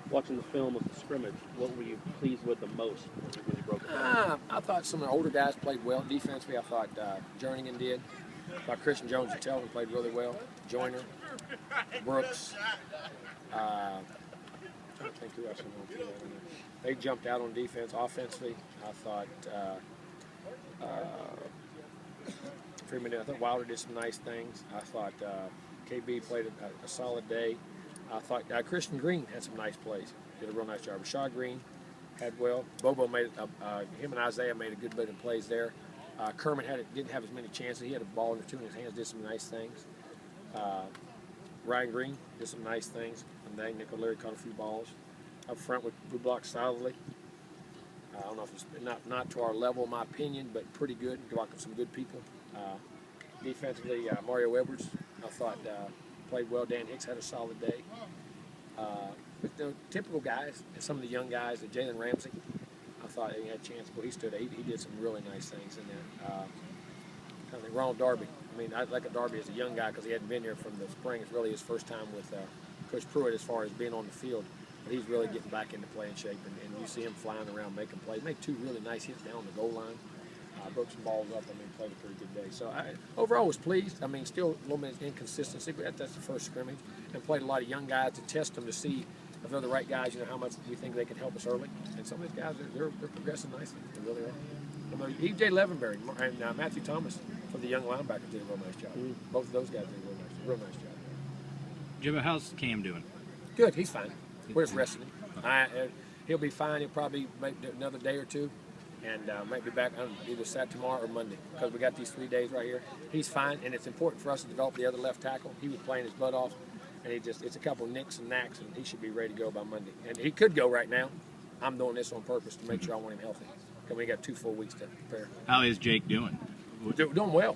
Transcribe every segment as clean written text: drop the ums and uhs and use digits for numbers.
Watching the film of the scrimmage, what were you pleased with the most when you broke it down? I thought some of the older guys played well defensively. I thought Jernigan did. I thought Christian Jones and Telvin played really well. Joyner, Brooks. I don't think who else was on field. They jumped out on defense. Offensively, I thought Freeman did. I thought Wilder did some nice things. I thought KB played a solid day. I thought Christian Green had some nice plays. Did a real nice job. Rashad Green had well. Bobo made him and Isaiah made a good bit of plays there. Kermit didn't have as many chances. He had a ball in the two in his hands. Did some nice things. Ryan Green did some nice things. And then Nick O'Leary caught a few balls. Up front, we blocked solidly. I don't know if it's not to our level, in my opinion, but pretty good. Blocking some good people. Defensively, Mario Edwards, I thought played well. Dan Hicks had a solid day. But the typical guys, and some of the young guys, Jalen Ramsey, I thought he had a chance. But he did some really nice things in there. I think Ronald Darby. I mean, I like a Darby as a young guy because he hadn't been here from the spring. It's really his first time with Coach Pruitt as far as being on the field. But he's really getting back into playing shape, and you see him flying around making plays. Made two really nice hits down the goal line. Broke some balls up. I mean, played a pretty good day. So I overall was pleased. I mean, still a little bit of inconsistency, but that's the first scrimmage. And played a lot of young guys to test them to see if they're the right guys. You know, how much we think they can help us early. And some of these guys, they're progressing nicely. They really are. E.J. Levenberry and Matthew Thomas for the young linebackers did a real nice job. Both of those guys did a real nice job. Jimbo, how's Cam doing? Good. He's fine. We're just resting him. He'll be fine. He'll probably make another day or two. And might be back on either Saturday, tomorrow, or Monday because we got these 3 days right here. He's fine, and it's important for us to develop the other left tackle. He was playing his butt off, and it's a couple nicks and knacks, and he should be ready to go by Monday. And he could go right now. I'm doing this on purpose to make sure I want him healthy because we got 2 full weeks to prepare. How is Jake doing? Doing well.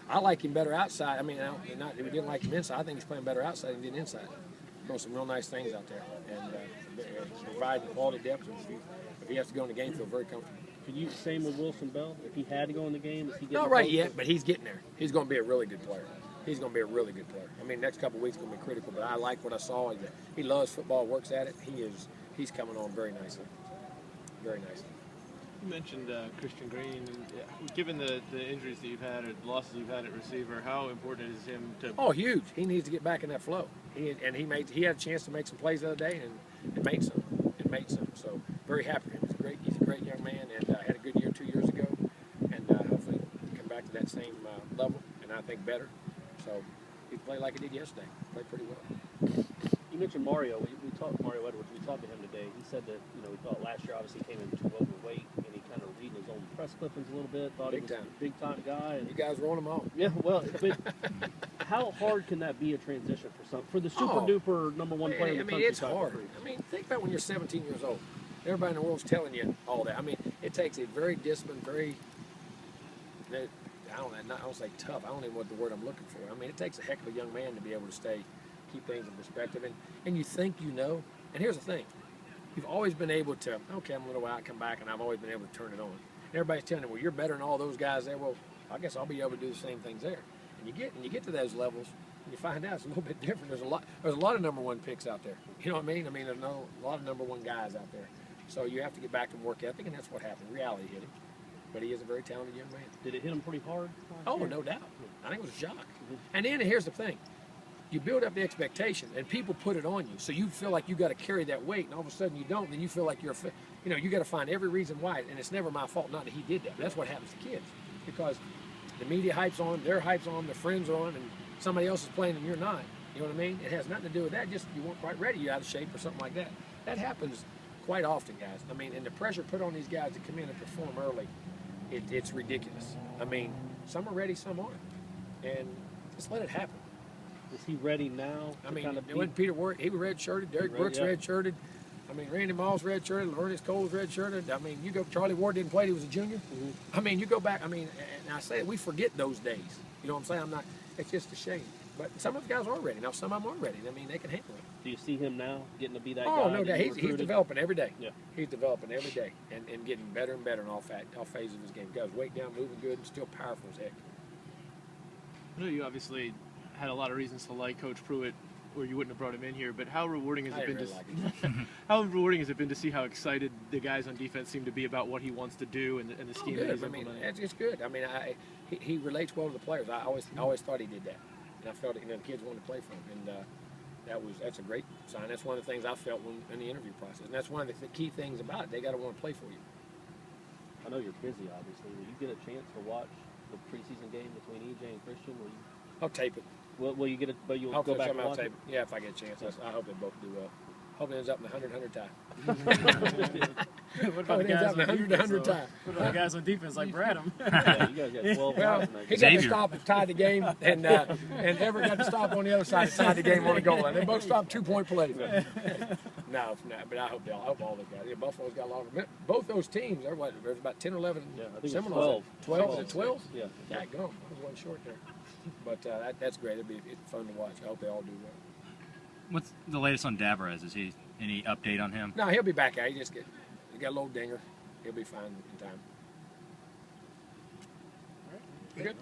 I like him better outside. I mean, we didn't like him inside. I think he's playing better outside than he did inside. Doing some real nice things out there, and providing quality depth. If he has to go in the game, feel very comfortable. Could you same with Wilson Bell? If he had to go in the game, is he getting not right yet, but he's getting there. He's going to be a really good player. He's going to be a really good player. I mean, next couple of weeks going to be critical, but I like what I saw. He loves football, works at it. He's coming on very nicely. Very nicely. You mentioned Christian Green, and given the injuries that you've had or the losses you've had at receiver, how important is him to? Oh, huge! He needs to get back in that flow. He had a chance to make some plays the other day and made some. So very happy. He's a great young man, and had a good year 2 years ago, and hopefully come back to that same level, and I think better. So he played like he did yesterday. Played pretty well. You mentioned Mario. We talked to Mario Edwards. We talked to him today. He said that he thought last year obviously came in too overweight, and he kind of reading his own press clippings a little bit. Thought he was a big time guy. And you guys were on him all. Yeah, well, but how hard can that be a transition for the super duper number one player in the country? It's hard. I mean, think about when you're 17 years old. Everybody in the world's telling you all that. I mean, it takes a very disciplined, I don't say tough. I don't even know what the word I'm looking for. I mean, it takes a heck of a young man to be able to keep things in perspective. And you think you know. And here's the thing. You've always been able to, okay, I'm a little while, come back, and I've always been able to turn it on. And everybody's telling you, well, you're better than all those guys there. Well, I guess I'll be able to do the same things there. And you get to those levels, and you find out it's a little bit different. There's a lot of number one picks out there. You know what I mean? I mean, there's a lot of number one guys out there. So you have to get back to work ethic, and that's what happened. Reality hit him. But he is a very talented young man. Did it hit him pretty hard? Oh, no doubt. I think it was a shock. And then here's the thing. You build up the expectation, and people put it on you. So you feel like you got to carry that weight, and all of a sudden you don't. Then you feel like you got to find every reason why. And it's never my fault, not that he did that. But that's what happens to kids, because the media hype's on, their hype's on, their friends are on, and somebody else is playing and you're not. You know what I mean? It has nothing to do with that. Just you weren't quite ready. You're out of shape or something like that. That happens quite often, guys. I mean, and the pressure put on these guys to come in and perform early, it's ridiculous. I mean, some are ready, some aren't, and just let it happen. Is he ready now? I mean, when Peter Ward, he was red-shirted. Derek Brooks red-shirted. I mean, Randy Moss red-shirted. Ernest Cole's red-shirted. I mean, you go. Charlie Ward didn't play. He was a junior. I mean, you go back. I mean, and I say we forget those days. You know what I'm saying? I'm not. It's just a shame. But some of the guys are ready. Now, some of them aren't ready. I mean, they can handle it. Do you see him now getting to be that guy? Oh, no doubt. He's developing every day. Yeah. He's developing every day and getting better and better in all phases of his game. Guys, weight down, moving good, and still powerful as heck. I know you obviously had a lot of reasons to like Coach Pruitt or you wouldn't have brought him in here. But how rewarding has I it been really to like it. how rewarding has it been to see how excited the guys on defense seem to be about what he wants to do and the scheme that Good. he's I mean, implementing? it's good. I mean, he relates well to the players. I always thought he did that, and I felt the kids wanted to play for him, and that's a great sign. That's one of the things I felt in the interview process, and that's one of the key things about it. They got to want to play for you. I know you're busy, obviously. Will you get a chance to watch the preseason game between EJ and Christian? I'll tape it. Will you get it? But you'll Hopefully go back and I'll watch tape it? it. Yeah, if I get a chance. I hope they both do well. Hope it ends up in the 100 tie. What about the guys on 100 defense? tie. What about the guys on defense like Bradham? Yeah, you guys got 12 Well, guys in that he game. got to Xavier. stop and tie the game, and Everett got to stop on the other side and tie the game on the goal line. They both stopped 2-point plays. No, but I hope all the guys. Yeah, Buffalo's got a lot of. Both those teams, there's about 10 or 11 Yeah, I think it's Seminoles. 12. 12? Is it 12? Yeah. Yeah, go. I was one short there. But that's great. It's fun to watch. I hope they all do well. What's the latest on Davarez? Is he any update on him? No, he'll be back out. He got a little dinger. He'll be fine in time. Good.